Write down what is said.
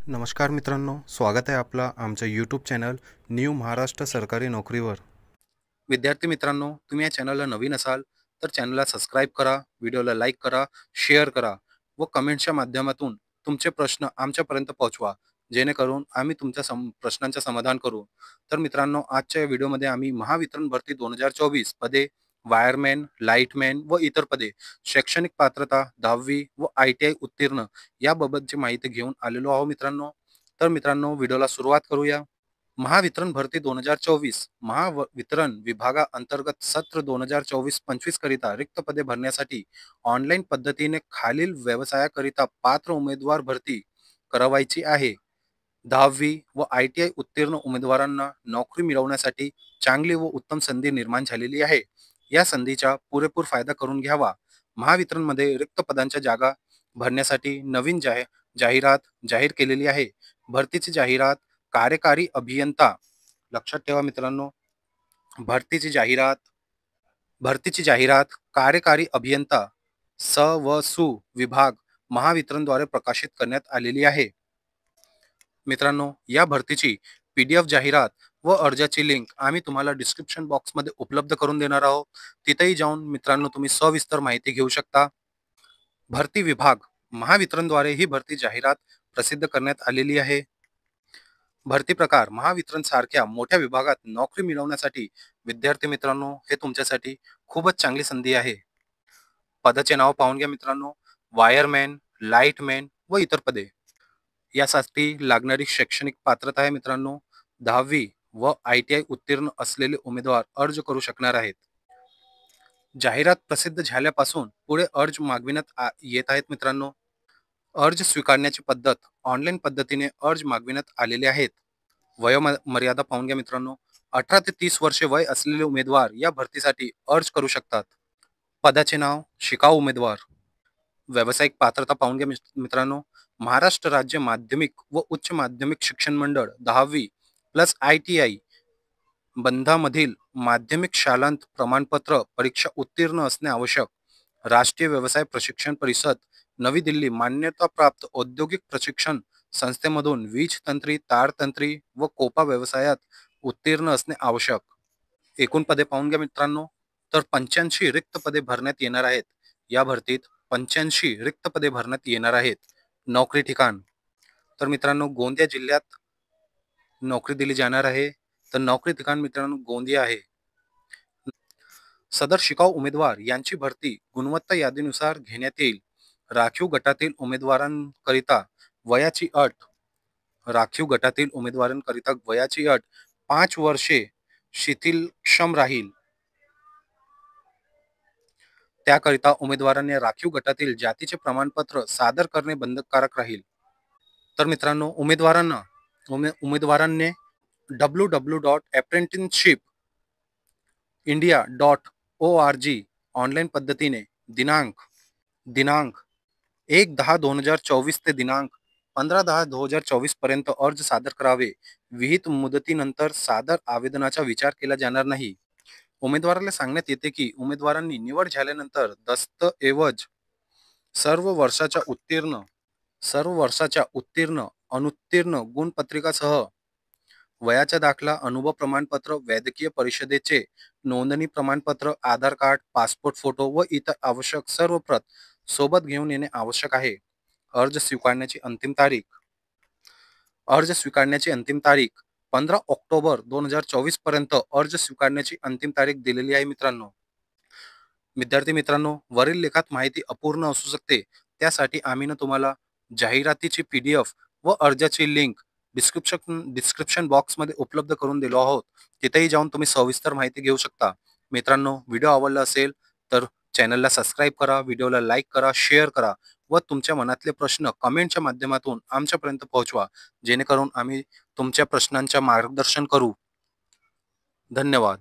नमस्कार मित्रांनो, स्वागत आहे आपलं आमच्या यूट्यूब चॅनल न्यू महाराष्ट्र सरकारी नोकरीवर. विद्यार्थी मित्रांनो, तुम्ही या चॅनलला नवीन असाल तर चॅनलला सबस्क्राईब करा, व्हिडिओला लाईक करा, शेअर करा व कमेंट्सच्या माध्यमातून तुमचे प्रश्न आमच्यापर्यंत पोहोचवा, जेणेकरून आम्ही तुमच्या प्रश्नांचे समाधान करू. तर मित्रांनो, आजच्या या व्हिडिओमध्ये आम्ही महावितरण भरती 2024 पदे, वायरमॅन, लाईटमॅन व इतर पदे, शैक्षणिक पात्रता 10वी व ITI उत्तीर्ण याबाबतची माहिती घेऊन आलेलो आहोत मित्रांनो. तर मित्रांनो, व्हिडिओला सुरुवात करूया. महावितरण भरती 2024 महावितरण विभागाअंतर्गत सत्र 2024-25 करिता रिक्त पदे भरण्यासाठी ऑनलाईन पद्धतीने खालील व्यवसायाकरिता पात्र उमेदवार भरती करावायची आहे. 10वी व ITI उत्तीर्ण उमेदवारांना नोकरी मिळवण्यासाठी चांगली व उत्तम संधी निर्माण झालेली आहे. या संधीचा पुरेपूर फायदा करून घ्यावा. महावितरणमध्ये रिक्त पदांच्या जागा भरण्यासाठी नवीन जाहिरात जाहीर केलेली आहे. भरतीची जाहिरात कार्यकारी अभियंता, लक्षात ठेवा मित्रांनो, भरतीची जाहिरात भरतीची जाहिरात कार्यकारी अभियंता स व सु विभाग महावितरणद्वारे प्रकाशित करण्यात आलेली आहे. मित्रांनो, या भरतीची PDF जाहिरात व अर्जाची लिंक आम्ही तुम्हाला डिस्क्रिप्शन बॉक्समध्ये उपलब्ध करून देणार आहोत. तिथेही जाऊन मित्रांनो तुम्ही सविस्तर माहिती घेऊ शकता. भरती विभाग महावितरणद्वारे ही भरती जाहिरात प्रसिद्ध करण्यात आलेली आहे. भरती प्रकार महावितरण सारख्या मोठ्या विभागात नोकरी मिळवण्यासाठी विद्यार्थी मित्रांनो, हे तुमच्यासाठी खूपच चांगली संधी आहे. पदाचे नाव पाहून घ्या मित्रांनो. वायरमॅन, लाईटमॅन व इतर पदे. यासाठी लागणारी शैक्षणिक पात्रता आहे मित्रांनो, 10वी व ITI उत्तीर्ण असलेले उमेदवार अर्ज करू शकणार आहेत. जाहिरात प्रसिद्ध झाल्यापासून पुढे अर्ज मागविण्यात येत आहेत मित्रांनो. अर्ज स्वीकारण्याची पद्धत ऑनलाईन पद्धतीने अर्ज मागविण्यात आलेले आहेत. मर्यादा पाहून घ्या मित्रांनो. 18 ते 30 वर्षे वय असलेले उमेदवार या भरतीसाठी अर्ज करू शकतात. पदाचे नाव शिकाऊ उमेदवार. व्यावसायिक पात्रता पाहून घ्या मित्रांनो. महाराष्ट्र राज्य माध्यमिक व उच्च माध्यमिक शिक्षण मंडळ 10वी प्लस ITI बंधामधील माध्यमिक शालांत प्रमाणपत्र परीक्षा उत्तीर्ण असणे आवश्यक. राष्ट्रीय व्यवसाय प्रशिक्षण परिषद नवी दिल्ली मान्यताप्राप्त औद्योगिक प्रशिक्षण संस्थेमधून वीज तंत्री, तारतंत्री व कोपा व्यवसायात उत्तीर्ण असणे आवश्यक. एकूण पदे पाहून घ्या मित्रांनो. तर 85 रिक्त पदे भरण्यात येणार आहेत. या भरतीत 85 रिक्त पदे भरण्यात येणार आहेत. नोकरी ठिकाण तर मित्रांनो, गोंदिया जिल्ह्यात नोकरी दिली जाणार आहे. तर नोकरी ठिकाण मित्रांनो गोंदिया आहे. सदर शिकाऊ उमेदवार यांची भरती गुणवत्ता यादीनुसार घेण्यात येईल. राखीव गटातील उमेदवारांकरिता वयाची अट राखीव गटातील उमेदवारांकरिता वयाची अट 5 वर्षे शिथिलक्षम राहील. त्याकरिता उमेदवारांनी राखीव गटातील जातीचे प्रमाणपत्र सादर करणे बंधनकारक राहील. तर मित्रांनो, उमेदवारांनी www.apprenticeshipindia.org ऑनलाईन पद्धतीने दिनांक 1/10/2024 ते दिनांक 15/10/2024 पर्यंत अर्ज सादर करावे. विहित मुदतीनंतर सादर आवेदनाचा विचार केला जाणार नाही. उमेदवाराला सांगण्यात येते की उमेदवारांनी निवड झाल्यानंतर दस्तऐवज सर्व वर्षाच्या उत्तीर्ण, अनुत्तीर्ण गुणपत्रिकासह वयाचा दाखला, अनुभव प्रमाणपत्र, वैद्यकीय परिषदेचे नोंदणी प्रमाणपत्र, आधार कार्ड, पासपोर्ट फोटो व इतर आवश्यक सर्व प्रत सोबत घेऊन येणे आवश्यक आहे. अर्ज स्वीकारण्याची अंतिम तारीख 15 ऑक्टोबर 2024 पर्यंत अर्ज स्वीकारण्याची अंतिम तारीख दिलेली आहे मित्रांनो. विद्यार्थी मित्रांनो, वरील लेखात माहिती अपूर्ण असू शकते. त्यासाठी आम्ही तुम्हाला जाहिरातीची PDF व अर्जाची लिंक डिस्क्रिप्शन बॉक्समध्ये उपलब्ध करून दिलो आहोत. तिथेही जाऊन तुम्ही सविस्तर माहिती घेऊ शकता. मित्रांनो, व्हिडिओ आवडला असेल तर चॅनलला सबस्क्राईब करा, व्हिडिओला लाईक करा, शेअर करा व तुमच्या मनातले प्रश्न कमेंटच्या माध्यमातून आमच्यापर्यंत पोहोचवा, जेणेकरून आम्ही तुमच्या प्रश्नांचे मार्गदर्शन करू. धन्यवाद.